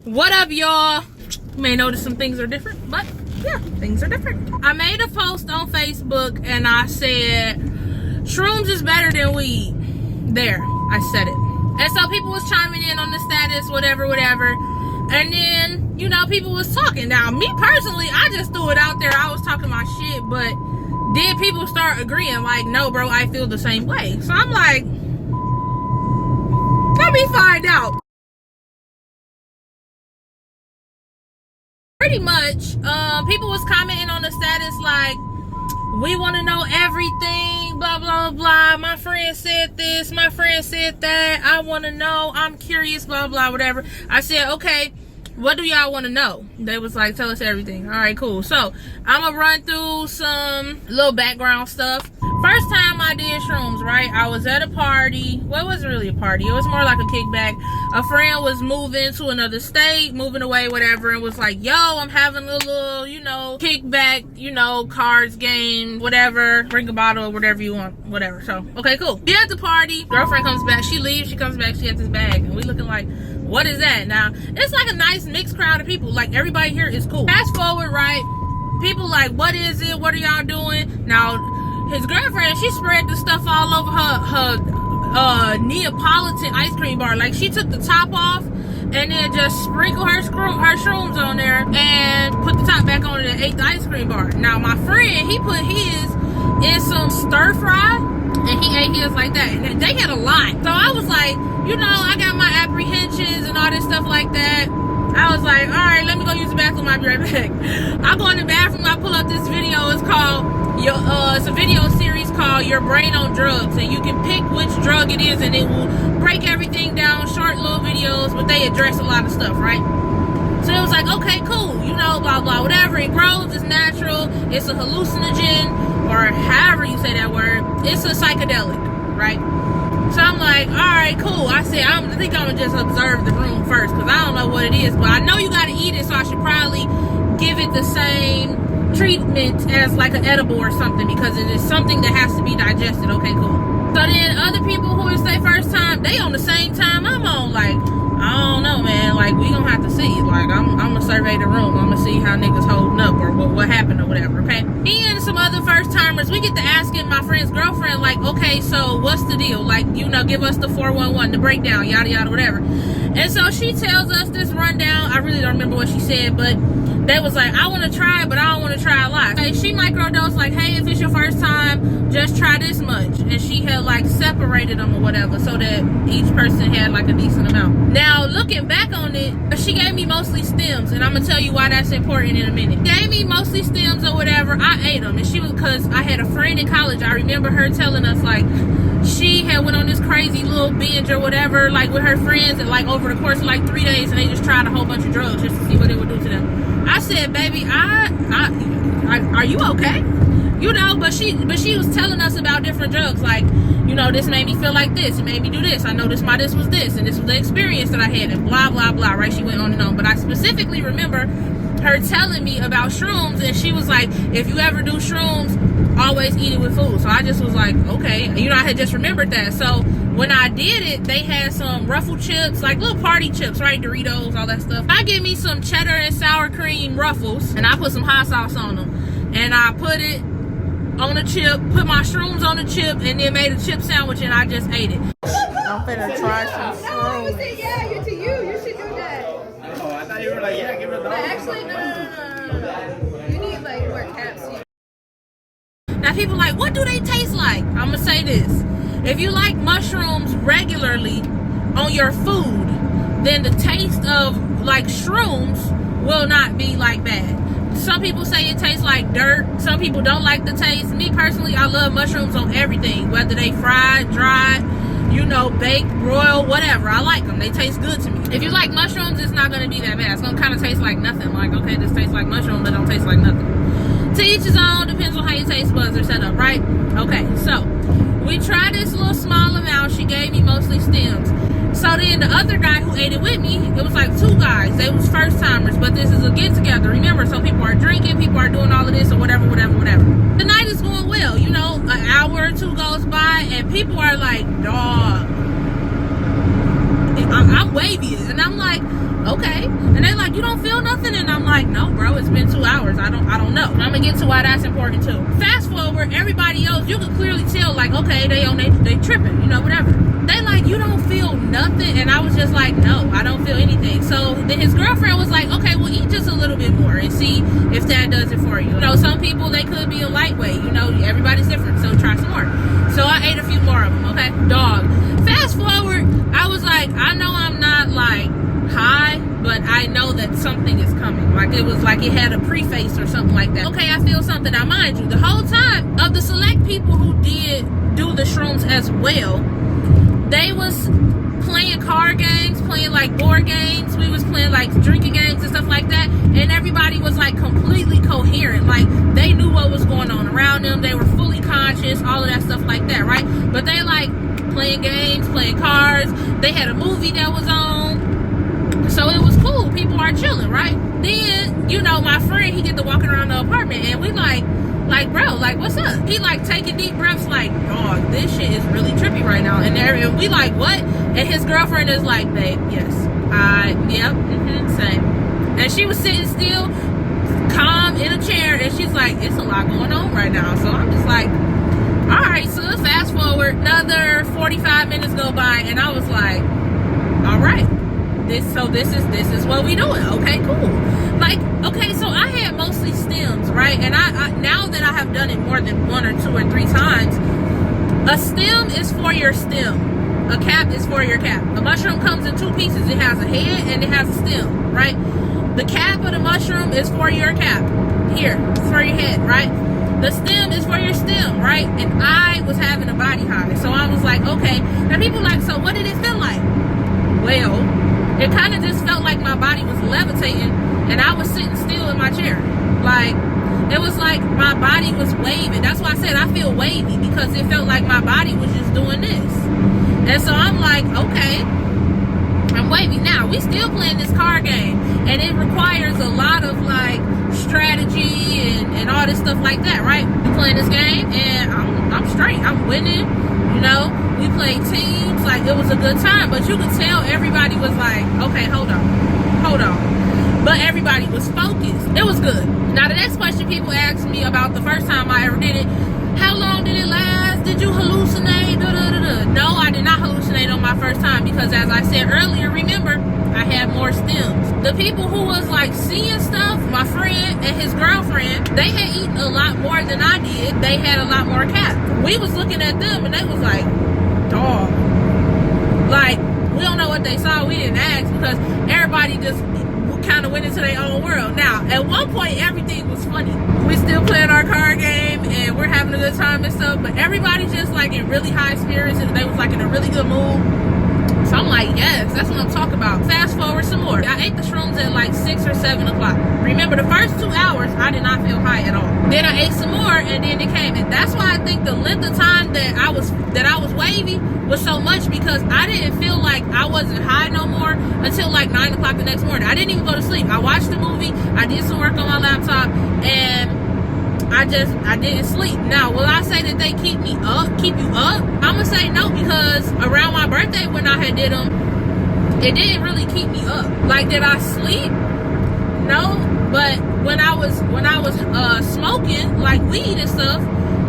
What up, y'all? You may notice some things are different, but yeah, things are different. I made a post on Facebook and I said, shrooms is better than weed. There, I said it. And so people was chiming in on the status, whatever. And then, you know, people was talking. Now, me personally, I just threw it out there. I was talking my shit, but then people start agreeing, like, no, bro, I feel the same way. So I'm like, let me find out. Pretty much, people was commenting on the status like, we want to know everything, blah, blah, blah. My friend said this, my friend said that. I want to know, I'm curious, blah, blah, whatever. I said, okay, what do y'all want to know? They was like, tell us everything. All right, cool. So I'm going to run through some little background stuff. First time I did shrooms, right? I was at a party. Well, it wasn't really a party. It was more like a kickback. A friend was moving to another state, moving away, whatever, and was like, yo, I'm having a little, you know, kickback, you know, cards game, whatever. Bring a bottle, whatever you want, whatever. So, okay, cool. We at the party. Girlfriend comes back. She leaves. She comes back. She has this bag. And we looking like, what is that? Now, it's like a nice mixed crowd of people. Like, everybody here is cool. Fast forward, right? People like, what is it? What are y'all doing? Now, his girlfriend, she spread the stuff all over her Neapolitan ice cream bar. Like, she took the top off and then just sprinkled her shrooms on there and put the top back on it and ate the ice cream bar. Now, my friend, he put his in some stir fry and he ate his like that. And they had a lot. So I was like, you know, I got my apprehensions and all this stuff like that. I was like, all right, let me go use the bathroom. I'll be right back. I go in the bathroom. I pull up this video. It's called, it's a video series called Your Brain on Drugs. And you can pick which drug it is and it will break everything down, short little videos, but they address a lot of stuff, right? So it was like, okay, cool. You know, blah, blah, whatever. It grows. It's natural. It's a hallucinogen, or however you say that word. It's a psychedelic, right? So I'm like, all right, cool. I said, I think I'm gonna just observe the room first because I don't know what it is, but I know you gotta eat it, so I should probably give it the same treatment as like an edible or something because it is something that has to be digested. Okay, cool. So then other people who is their first time, they on the same time I'm on. Like, I don't know, man. Like, we gonna have to see. Like, I'm gonna survey the room. I'm gonna see how niggas holding up or what happened or whatever, okay? Me and some other first timers, we get to asking my friend's girlfriend, like, okay, so what's the deal? Like, you know, give us the 411, the breakdown, yada, yada, whatever. And so she tells us this rundown. I really don't remember what she said, but they was like, I want to try it, but I don't want to try a lot. Okay, she microdosed, like, hey, if it's your first time, just try this much. And she had, like, separated them or whatever so that each person had, like, a decent amount. Now, looking back on it, she gave me mostly stems, and I'm going to tell you why that's important in a minute. She gave me mostly stems or whatever. I ate them, and she was, because I had a friend in college. I remember her telling us, like, she had went on this crazy little binge or whatever, like, with her friends, and, like, over the course of, like, 3 days, and they just tried a whole bunch of drugs just to see what it would do to them. I said, baby, are you okay? You know, but she was telling us about different drugs, like, you know, this made me feel like this, it made me do this, I know this was this, and this was the experience that I had, and blah, blah, blah, right? She went on and on, but I specifically remember her telling me about shrooms, and she was like, if you ever do shrooms, always eat it with food. So I just was like, okay, you know, I had just remembered that. So when I did it, they had some Ruffle chips, like little party chips, right? Doritos, all that stuff. I give me some cheddar and sour cream Ruffles, and I put some hot sauce on them, and I put it on a chip, put my shrooms on a chip, and then made a chip sandwich, and I just ate it. I'm finna try some shrooms. No, yeah, you to you. You should do that. Oh, I thought you were like, yeah, give it a dog. Actually, no. You need like more caps. Now people like, what do they taste like? I'm gonna say this. If you like mushrooms regularly on your food, then the taste of like shrooms will not be like bad. Some people say it tastes like dirt. Some people don't like the taste. Me personally, I love mushrooms on everything, whether they fried, dried, you know, baked, broiled, whatever. I like them. They taste good to me. If you like mushrooms, it's not going to be that bad. It's going to kind of taste like nothing. Like, okay, this tastes like mushroom, but don't taste like nothing. To each his own. Depends on how your taste buds are set up, right? Okay, so we tried this little small amount. She gave me mostly stems. So then the other guy who ate it with me, it was like 2 guys. They was first timers, but this is a get together. Remember, so people are drinking, people are doing all of this or whatever. The night is going well. You know, an hour or 2 goes by and people are like, dog, I'm wavy. And I'm like, okay. And they're like, you don't feel nothing? And I'm like, no, bro, it's been 2 hours. I don't know. And I'm gonna get to why that's important too. Fast forward, everybody else, you can clearly tell, like, okay, they tripping, you know, whatever. They like, you don't feel nothing? And I was just like, no, I don't feel anything. So then his girlfriend was like, okay, well, eat just a little bit more and see if that does it for you. You know, some people, they could be a lightweight, you know, everybody's different, so try some more. So I ate a few more of them, okay? Dog. Fast forward, I was like, I know I'm not like high, but I know that something is coming. Like it was like it had a preface or something like that. Okay, I feel something. Now mind you, the whole time of the select people who did do the shrooms as well, they was playing card games, playing like board games. We was playing like drinking games and stuff like that. And everybody was like completely coherent. Like they knew what was going on around them. They were fully conscious, all of that stuff like that, right? But they like playing games, playing cards. They had a movie that was on. So it was cool. People are chilling, right? Then, you know, my friend, he get to walking around the apartment and we like, bro, like, what's up? He like taking deep breaths like, dog, this shit is really trippy right now. And we like, what? And his girlfriend is like, babe, yes. Yep, same. And she was sitting still, calm in a chair, and she's like, it's a lot going on right now. So I'm just like, all right, so let's fast forward. Another 45 minutes go by, and I was like, all right. This is what we doing. Okay, cool. Like, okay, so I had mostly stems, right? And I now that I have done it more than 1 or 2 or 3 times, a stem is for your stem. A cap is for your cap. A mushroom comes in 2 pieces. It has a head and it has a stem, right? The cap of the mushroom is for your cap. Here, it's for your head, right? The stem is for your stem, right? And I was having a body high. So I was like, okay. Now people like, so what did it feel like? Well, it kind of just felt like my body was levitating and I was sitting still in my chair. Like, it was like my body was waving. That's why I said I feel wavy, because it felt like my body was just doing this. And so I'm like, okay, I'm wavy. Now, we still playing this card game and it requires a lot of like strategy and all this stuff like that, right? We playing this game and I'm straight. I'm winning, you know. We played teams, like it was a good time, but you could tell everybody was like, okay, hold on. But everybody was focused. It was good. Now the next question people asked me about the first time I ever did it, how long did it last? Did you hallucinate? No, I did not hallucinate on my first time, because as I said earlier, remember, I had more stems. The people who was like seeing stuff, my friend and his girlfriend, they had eaten a lot more than I did. They had a lot more cap. We was looking at them and they was like, dog, like, we don't know what they saw. We didn't ask, because everybody just kind of went into their own world. Now, at one point, everything was funny. We still playing our card game and we're having a good time and stuff, but everybody just like in really high spirits and they was like in a really good mood. So I'm like, yes, that's what I'm talking about. Fast forward some more. I ate the shrooms at like 6 or 7 o'clock. Remember, the first 2 hours, I did not feel high at all. Then I ate some more and then it came. And that's why I think the length of time that I was wavy was so much, because I didn't feel like I wasn't high no more until like 9 o'clock the next morning. I didn't even go to sleep. I watched the movie, I did some work on my laptop, and I didn't sleep. Now, will I say that they keep you up? I'm gonna say no, because around my birthday when I had did them, it didn't really keep me up. Like, did I sleep? No, but when I was smoking like weed and stuff,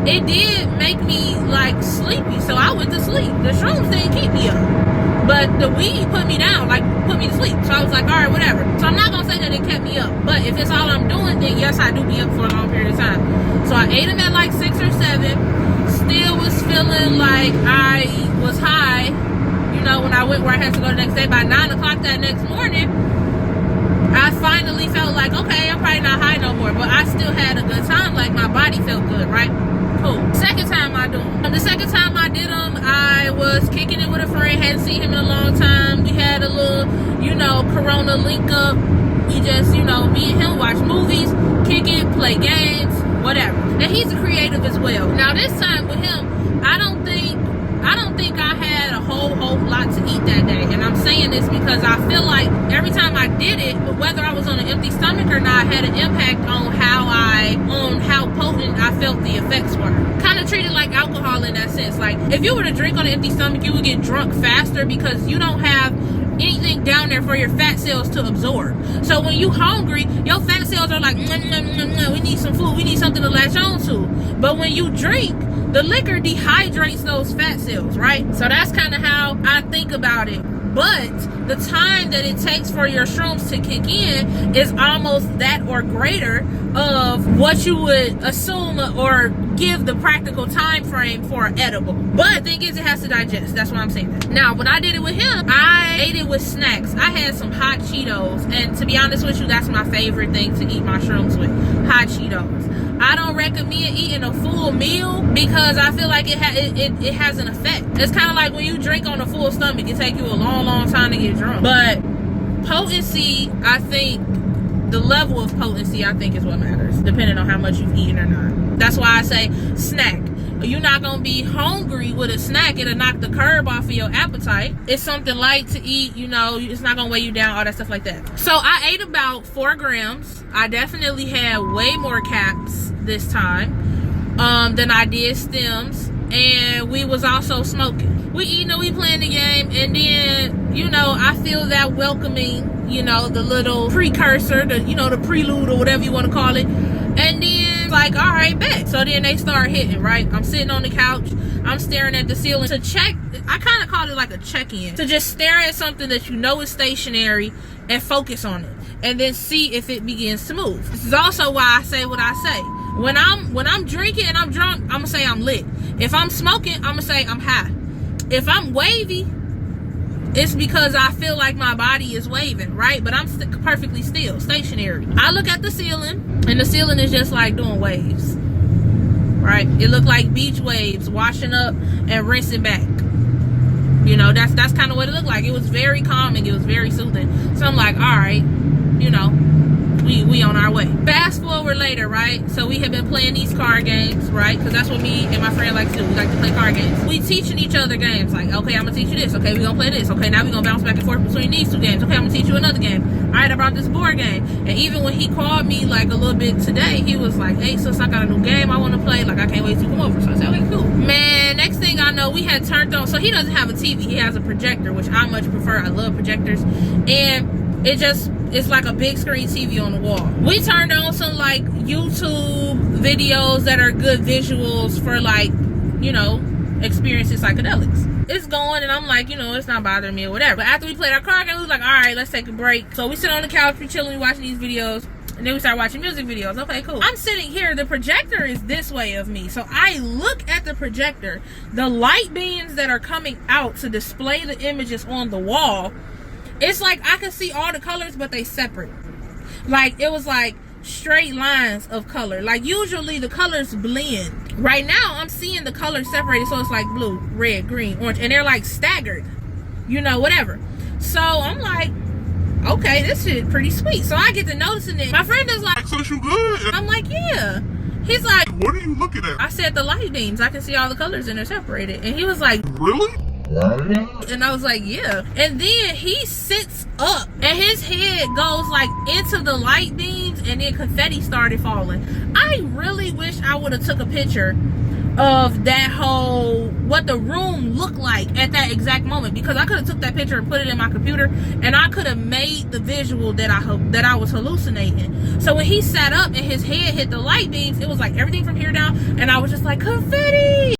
it did make me like sleepy, so I went to sleep. The shrooms didn't keep me up, but the weed put me down, like put me to sleep. So I was like, all right, whatever. So I'm not gonna say that it kept me up, but if it's all I'm doing, then yes, I do be up for a long period of time. So I ate them at like 6 or 7, still was feeling like I was high, you know, when I went where I had to go the next day. By 9 o'clock that next morning, I finally felt like, okay, I'm probably not high no more, but I still had a good time. Like, my body felt good, right? Cool. Second time I do them. The second time I did them, I was kicking it with a friend. Hadn't seen him in a long time. We had a little, you know, Corona link up. We just, you know, me and him watch movies, kick it, play games, whatever. And he's a creative as well. Now this time with him, I don't think I had a whole lot to eat that day. And I'm saying this because I feel like every time I did it, whether I was on an empty stomach or not, had an impact on how potent I felt the effects were. Kind of treated like alcohol in that sense. Like, if you were to drink on an empty stomach, you would get drunk faster, because you don't have anything down there for your fat cells to absorb. So when you hungry, your fat cells are like, we need some food, we need something to latch on to. But when you drink, the liquor dehydrates those fat cells, right? So that's kind of how I think about it. But the time that it takes for your shrooms to kick in is almost that or greater of what you would assume or give the practical time frame for an edible. But the thing is, it has to digest. That's why I'm saying that. Now, when I did it with him, I ate it with snacks. I had some hot Cheetos, and to be honest with you, that's my favorite thing to eat my shrooms with, hot Cheetos. I don't recommend eating a full meal because I feel like it has an effect. It's kind of like when you drink on a full stomach, it takes you a long time to get drunk. But potency, I think, the level of potency, I think, is what matters, depending on how much you've eaten or not. That's why I say snack. You're not gonna be hungry with a snack. It'll knock the curb off of your appetite. It's something light to eat, you know, it's not gonna weigh you down, all that stuff like that. So I ate about 4 grams. I definitely had way more caps this time than I did stems. And we was also smoking. We eating and we playing the game, and then, you know, I feel that welcoming, you know, the little precursor, the, you know, the prelude or whatever you want to call it. And then, like, all right, bet. So then they start hitting, right? I'm sitting on the couch, I'm staring at the ceiling to check. I kind of call it like a check-in, to just stare at something that you know is stationary and focus on it, and then see if it begins to move. This is also why I say what I say. When I'm drinking and I'm drunk, I'm gonna say I'm lit. If I'm smoking, I'm gonna say I'm high. If I'm wavy, it's because I feel like my body is waving, right? But I'm perfectly still, stationary. I look at the ceiling, and the ceiling is just like doing waves, right? It looked like beach waves washing up and rinsing back. You know, that's kind of what it looked like. It was very calming. It was very soothing. So I'm like, all right, you know, we on our way. Fast forward later, right? So we have been playing these card games, right? Because that's what me and my friend like to do. We like to play card games. We teaching each other games. Like, okay, I'm gonna teach you this. Okay, we gonna play this. Okay, now we gonna bounce back and forth between these 2 games. Okay, I'm gonna teach you another game. All right, I brought this board game. And even when he called me like a little bit today, he was like, hey, sis, I got a new game I want to play. Like, I can't wait to come over. So I said, okay, cool. Man, next thing I know, we had turned on. So he doesn't have a TV. He has a projector, which I much prefer. I love projectors. And it's like a big screen TV on the wall. We turned on some like YouTube videos that are good visuals for, like, you know, experiencing psychedelics. It's going, and I'm like, you know, it's not bothering me or whatever. But after we played our card game, we was like, all right, let's take a break. So we sit on the couch, we chilling, we watching these videos, and then we start watching music videos. Okay, cool. I'm sitting here, the projector is this way of me. So I look at the projector, the light beams that are coming out to display the images on the wall. It's like I can see all the colors, but they separate. Like, it was like straight lines of color. Like, usually the colors blend. Right now, I'm seeing the colors separated, so it's like blue, red, green, orange, and they're like staggered, you know, whatever. So I'm like, okay, this shit pretty sweet. So I get to noticing it. My friend is like, so you good? I'm like, yeah. He's like, What are you looking at? I said the light beams. I can see all the colors and they're separated. And he was like, Really? and I was like, yeah. And then he sits up and his head goes like into the light beams, and then confetti started falling. I really wish I would have took a picture of that whole, what the room looked like at that exact moment, because I could have took that picture and put it in my computer, and I could have made the visual that I was hallucinating. So when he sat up and his head hit the light beams, it was like everything from here down, and I was just like, confetti.